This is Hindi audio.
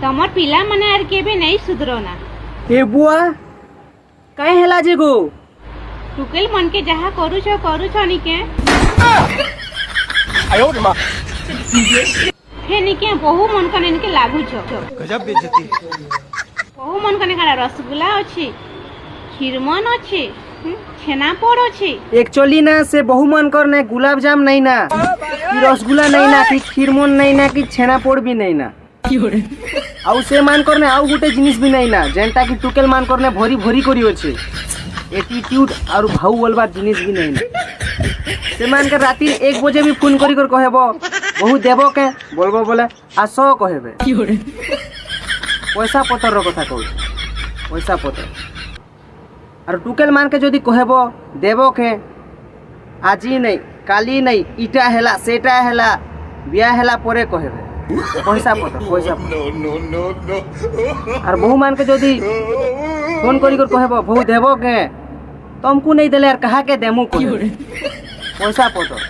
तमर पिला मने आर केबे नहीं सुधरो ना। ए बुआ काहे हेला जे गो टुकेल मन के जहा करू छ निके फे निके बहु मन कने निके लागू छ। गजब बेइज्जती। बहु मन कने काला रसगुल्ला अछि, खीरमन अछि, छेनापोड़ अछि। एक्चुअली ना से बहु मन करने गुलाब जाम नहीं ना कि रसगुल्ला नहीं ना कि खीरमन नहीं ना कि छेनापोड़ भी नहीं ना आउ से मान करने आउ गुटे जिनिस भी नहीं ना जेंटा कि टुकेल मान करने भरी भरी करी अछि एटीट्यूड और भाऊ बोलबा जिनिस भी नहीं ना से मान कर राती 1 बजे भी फोन करी कर कहबो बहु देबो के बोलबो बोले आसो कहबे पैसा पतर रो कथा कहू पैसा पतर और टुकेल मान के जदि कहबो देबो के आजी नहीं काली नहीं इटा हेला सेटा हेला बिया हेला परे कहबे पैसा पतर और बहु मान के जदि फोन करी कर कहबो बहु देबो के तुमको नहीं देले यार कहा के देमु को पैसा पतर